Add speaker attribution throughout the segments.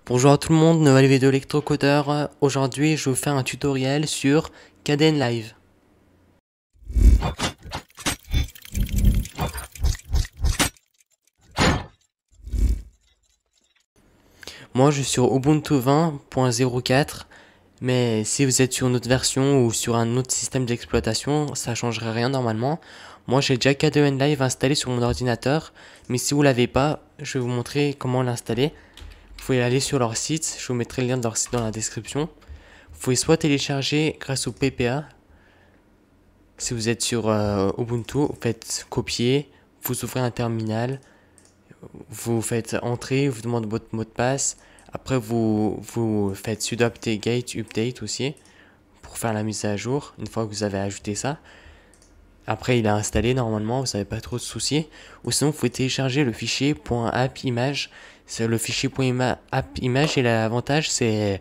Speaker 1: Bonjour à tout le monde, nouvelle vidéo électrocodeur. Aujourd'hui, je vais vous faire un tutoriel sur Kdenlive. Moi, je suis sur Ubuntu 20.04, mais si vous êtes sur une autre version ou sur un autre système d'exploitation, ça changerait rien normalement. Moi, j'ai déjà Kdenlive installé sur mon ordinateur, mais si vous l'avez pas, je vais vous montrer comment l'installer. Vous pouvez aller sur leur site, je vous mettrai le lien de leur site dans la description. Vous pouvez soit télécharger grâce au PPA. Si vous êtes sur Ubuntu, vous faites copier, vous ouvrez un terminal, vous faites entrer, vous demandez votre mot de passe. Après, vous faites sudo apt-get update aussi pour faire la mise à jour une fois que vous avez ajouté ça. Après, il est installé normalement, vous n'avez pas trop de soucis. Ou sinon, vous pouvez télécharger le fichier .appimage. C'est le fichier .appimage et l'avantage, c'est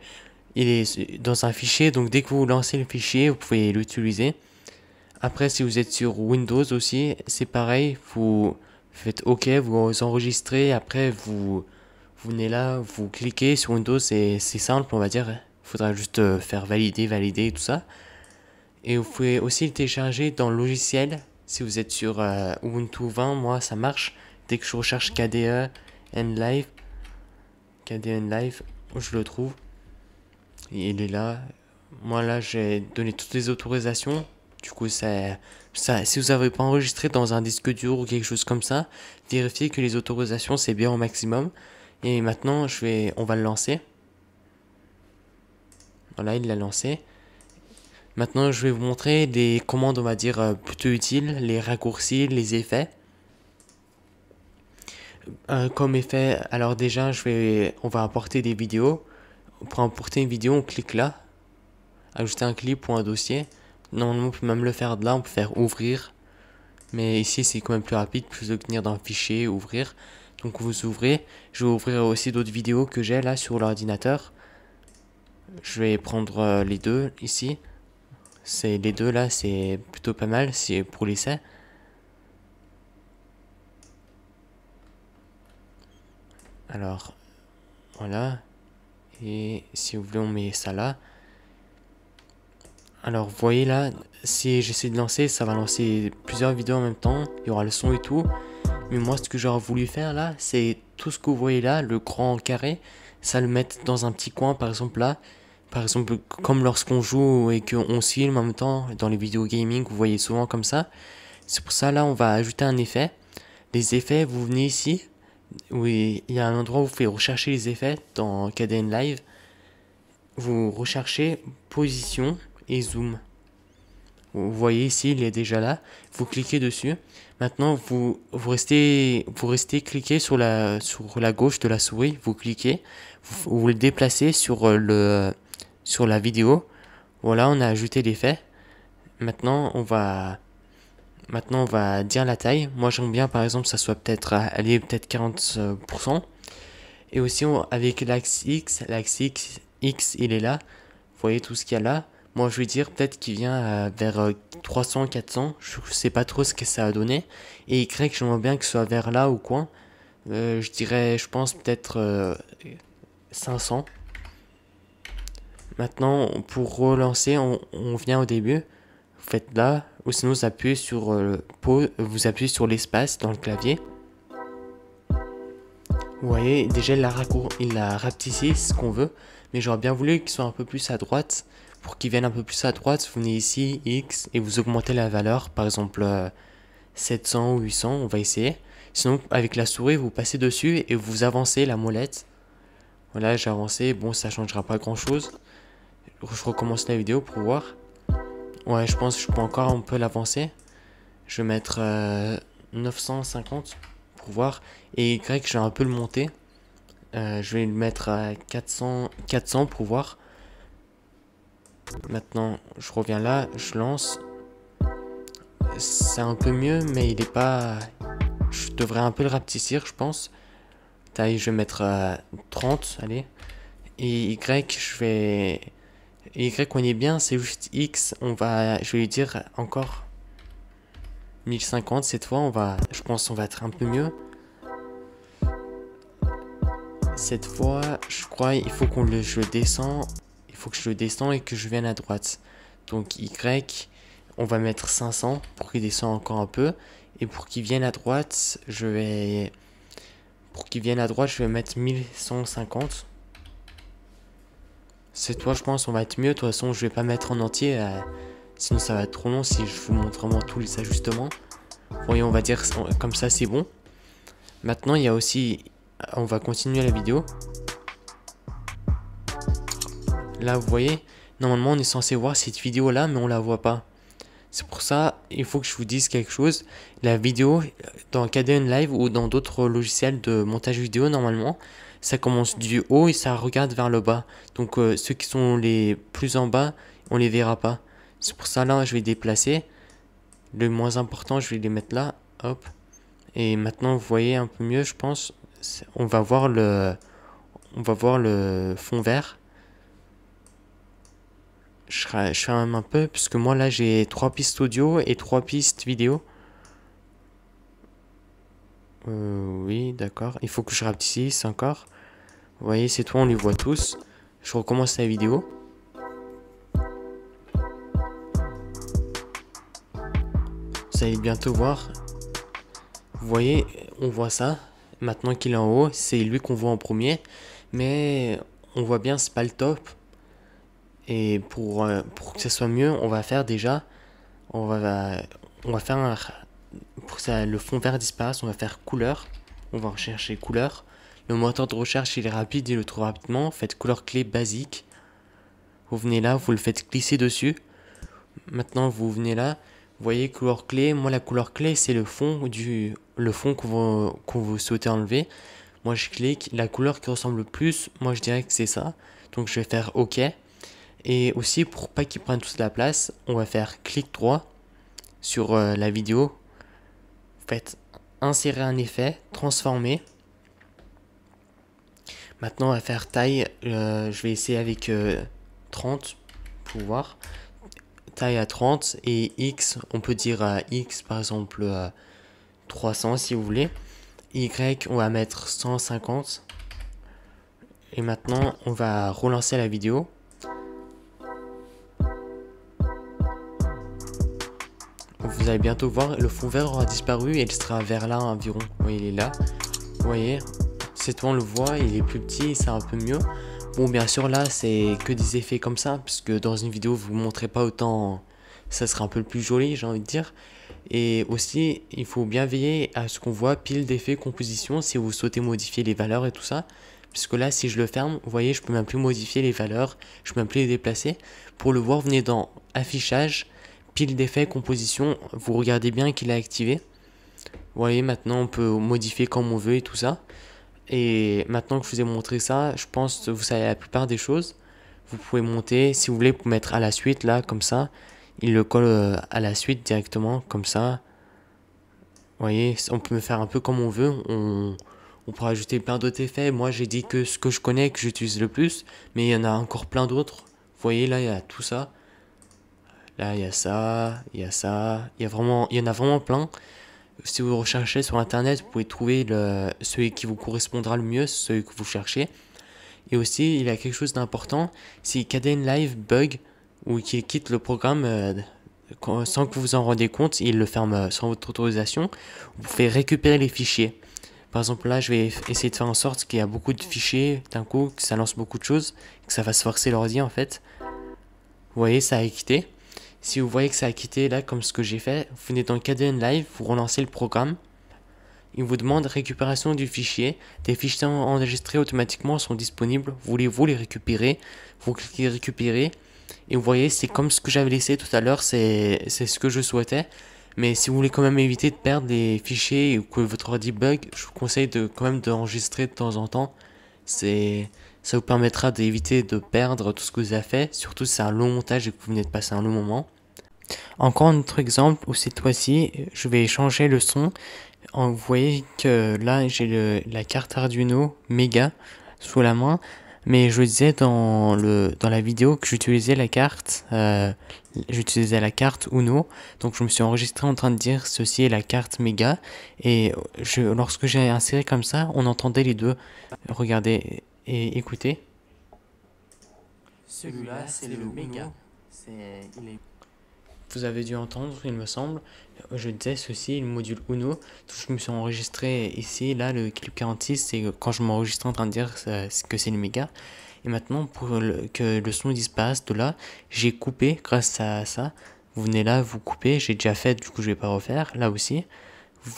Speaker 1: il est dans un fichier, donc dès que vous lancez le fichier, vous pouvez l'utiliser. Après, si vous êtes sur Windows aussi, c'est pareil, vous faites OK, vous enregistrez, après vous venez là, vous cliquez sur Windows, c'est simple, on va dire. Il faudra juste faire valider tout ça. Et vous pouvez aussi le télécharger dans le logiciel. Si vous êtes sur Ubuntu 20, moi ça marche. Dès que je recherche KDE Live, je le trouve. Il est là. Moi là, j'ai donné toutes les autorisations. Du coup, si vous n'avez pas enregistré dans un disque dur ou quelque chose comme ça, vérifiez que les autorisations c'est bien au maximum. Et maintenant, on va le lancer. Voilà, il l'a lancé. Maintenant, je vais vous montrer des commandes, on va dire, plutôt utiles, les raccourcis, les effets. Comme effet, alors déjà, on va importer des vidéos. Pour importer une vidéo, on clique là, ajouter un clip ou un dossier. Normalement, on peut même le faire de là, on peut faire ouvrir. Mais ici, c'est quand même plus rapide, plus de venir dans le fichier, ouvrir. Donc vous ouvrez. Je vais ouvrir aussi d'autres vidéos que j'ai là sur l'ordinateur. Je vais prendre les deux ici. Les deux là, c'est plutôt pas mal, c'est pour l'essai. Alors, voilà. Et si vous voulez, on met ça là. Alors, vous voyez là, si j'essaie de lancer, ça va lancer plusieurs vidéos en même temps. Il y aura le son et tout. Mais moi, ce que j'aurais voulu faire là, c'est tout ce que vous voyez là, le grand carré, ça le mettre dans un petit coin, par exemple là. Par exemple, comme lorsqu'on joue et qu'on se filme en même temps, dans les vidéos gaming, vous voyez souvent comme ça. C'est pour ça, là, on va ajouter un effet. Les effets, vous venez ici, où il y a un endroit où vous pouvez rechercher les effets dans Kdenlive. Vous recherchez position et zoom. Vous voyez ici, il est déjà là. Vous cliquez dessus. Maintenant, vous restez cliqué sur la gauche de la souris. Vous cliquez. Vous le déplacez sur la vidéo. Voilà, on a ajouté l'effet. Maintenant, on va dire la taille. Moi, j'aime bien, par exemple, ça soit peut-être, allez, peut-être 40%. Et aussi, avec l'axe X, il est là. Vous voyez tout ce qu'il y a là. Moi, je vais dire peut-être qu'il vient vers 300, 400. Je sais pas trop ce que ça a donné. Et Y, j'aimerais bien que ce soit vers là ou quoi. Je dirais, je pense peut-être 500. Maintenant, pour relancer, on vient au début. Vous faites là. Ou sinon, vous appuyez sur vous appuyez sur l'espace dans le clavier. Vous voyez, déjà il a rapetissé ce qu'on veut, mais j'aurais bien voulu qu'il soit un peu plus à droite. Pour qu'il vienne un peu plus à droite, vous venez ici, X, et vous augmentez la valeur, par exemple 700 ou 800, on va essayer. Sinon, avec la souris, vous passez dessus et vous avancez la molette. Voilà, j'ai avancé, bon, ça changera pas grand chose. Je recommence la vidéo pour voir. Ouais, je pense que je peux encore un peu l'avancer. Je vais mettre 950 pour voir. Et Y, je vais un peu le monter. Je vais le mettre à 400 pour voir. Maintenant, je reviens là, je lance. C'est un peu mieux, mais il est pas... Je devrais un peu le rapetissir, je pense. Taille, je vais mettre à 30, allez. Et Y, Y, on est bien, c'est juste X. Je vais lui dire encore 1050 cette fois. Je pense qu'on va être un peu mieux. Cette fois, je crois, il faut je le descends. Il faut que je le descends et que je vienne à droite. Donc Y, on va mettre 500 pour qu'il descende encore un peu. Et pour qu'il vienne à droite, je vais mettre 1150. Cette fois, je pense, on va être mieux. De toute façon, je vais pas mettre en entier. Sinon, ça va être trop long si je vous montre vraiment tous les ajustements. Voyez, on va dire comme ça, c'est bon. Maintenant, il y a aussi... On va continuer la vidéo. Là, vous voyez, normalement, on est censé voir cette vidéo-là, mais on la voit pas. C'est pour ça, il faut que je vous dise quelque chose. La vidéo, dans KDE Live ou dans d'autres logiciels de montage vidéo, normalement, ça commence du haut et ça regarde vers le bas. Donc, ceux qui sont les plus en bas, on les verra pas. C'est pour ça, là, je vais déplacer. Le moins important, je vais les mettre là. Hop. Et maintenant, vous voyez un peu mieux, je pense. On va voir le fond vert. Je fais un peu, puisque moi là j'ai 3 pistes audio et 3 pistes vidéo. Oui, d'accord. Il faut que je rapetisse encore. Vous voyez, c'est tout, on les voit tous. Je recommence la vidéo. Vous allez bientôt voir. Vous voyez, on voit ça. Maintenant qu'il est en haut, c'est lui qu'on voit en premier. Mais on voit bien, c'est pas le top. Et pour que ça soit mieux, on va faire déjà, on va faire pour que le fond vert disparaisse, on va faire couleur. On va rechercher couleur. Le moteur de recherche, il est rapide, il le trouve rapidement. Faites couleur clé basique. Vous venez là, vous le faites glisser dessus. Maintenant, vous venez là. Vous voyez couleur clé. Moi, la couleur clé, c'est le fond qu'on vous souhaitez enlever. Moi, je clique. La couleur qui ressemble le plus, moi, je dirais que c'est ça. Donc, je vais faire OK. Et aussi, pour pas qu'il prenne toute la place, on va faire clic droit sur la vidéo. Faites insérer un effet, transformer. Maintenant, on va faire taille. Je vais essayer avec 30 pour voir. Taille à 30 et X, on peut dire à X par exemple 300 si vous voulez. Y, on va mettre 150. Et maintenant, on va relancer la vidéo. Vous allez bientôt voir, le fond vert aura disparu et il sera vers là environ. Vous voyez, il est là. Vous voyez, c'est toi, on le voit, il est plus petit, c'est un peu mieux. Bon, bien sûr, là, c'est que des effets comme ça, puisque dans une vidéo, vous ne montrez pas autant, ça sera un peu plus joli, j'ai envie de dire. Et aussi, il faut bien veiller à ce qu'on voit pile d'effets, composition, si vous souhaitez modifier les valeurs et tout ça. Puisque là, si je le ferme, vous voyez, je peux même plus modifier les valeurs, je peux même plus les déplacer. Pour le voir, venez dans affichage, pile d'effets, composition, vous regardez bien qu'il est activé. Vous voyez, maintenant on peut modifier comme on veut et tout ça. Et maintenant que je vous ai montré ça, je pense que vous savez la plupart des choses. Vous pouvez monter, si vous voulez, pour mettre à la suite, là, comme ça. Il le colle à la suite directement, comme ça. Vous voyez, on peut faire un peu comme on veut. On pourra ajouter plein d'autres effets. Moi, j'ai dit que ce que je connais, que j'utilise le plus. Mais il y en a encore plein d'autres. Vous voyez, là, il y a tout ça. Là, il y a ça, il y a ça. Il y en a vraiment plein. Si vous recherchez sur internet, vous pouvez trouver celui qui vous correspondra le mieux, celui que vous cherchez. Et aussi, il y a quelque chose d'important. Si KDE Live bug ou qu'il quitte le programme sans que vous vous en rendez compte, il le ferme sans votre autorisation, vous pouvez récupérer les fichiers. Par exemple, là, je vais essayer de faire en sorte qu'il y a beaucoup de fichiers d'un coup, que ça lance beaucoup de choses, que ça fasse forcer l'ordi en fait. Vous voyez, ça a quitté. Si vous voyez que ça a quitté là, comme ce que j'ai fait, vous venez dans KDE Live, vous relancez le programme. Il vous demande récupération du fichier. Des fichiers enregistrés automatiquement sont disponibles. Voulez-vous les récupérer? Vous cliquez récupérer. Et vous voyez, c'est comme ce que j'avais laissé tout à l'heure, c'est ce que je souhaitais. Mais si vous voulez quand même éviter de perdre les fichiers ou que votre ordi bug, je vous conseille quand même d'enregistrer de temps en temps. Ça vous permettra d'éviter de perdre tout ce que vous avez fait, surtout si c'est un long montage et que vous venez de passer un long moment. Encore un autre exemple où cette fois-ci, je vais changer le son. Vous voyez que là, j'ai la carte Arduino Mega sous la main. Mais je disais dans la vidéo que j'utilisais la carte, Uno, donc je me suis enregistré en train de dire ceci est la carte méga, et lorsque j'ai inséré comme ça, on entendait les deux. Regardez et écoutez. Celui-là, c'est le méga. Vous avez dû entendre, il me semble. Je disais ceci, le module Uno. Donc je me suis enregistré ici, là, le clip 46, c'est quand je m'enregistrais en train de dire que c'est le méga. Et maintenant, pour que le son disparaisse de là, j'ai coupé grâce à ça. Vous venez là, vous coupez, j'ai déjà fait, du coup je vais pas refaire, là aussi.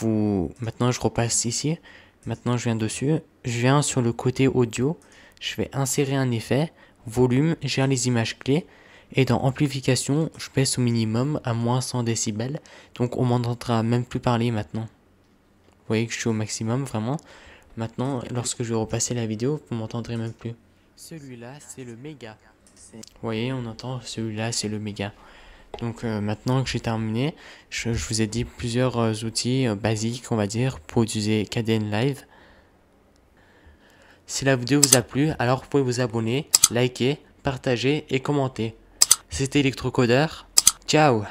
Speaker 1: Maintenant je repasse ici, maintenant je viens dessus, je viens sur le côté audio, je vais insérer un effet, volume, gère les images clés, et dans amplification, je baisse au minimum à moins 100 décibels, donc on m'entendra même plus parler maintenant. Vous voyez que je suis au maximum vraiment. Maintenant, lorsque je vais repasser la vidéo, vous m'entendrez même plus. Celui-là, c'est le méga. Vous voyez, on entend celui-là, c'est le méga. Donc maintenant que j'ai terminé, je vous ai dit plusieurs outils basiques, on va dire, pour utiliser KDN Live. Si la vidéo vous a plu, alors vous pouvez vous abonner, liker, partager et commenter. C'était Electrocodeur. Ciao!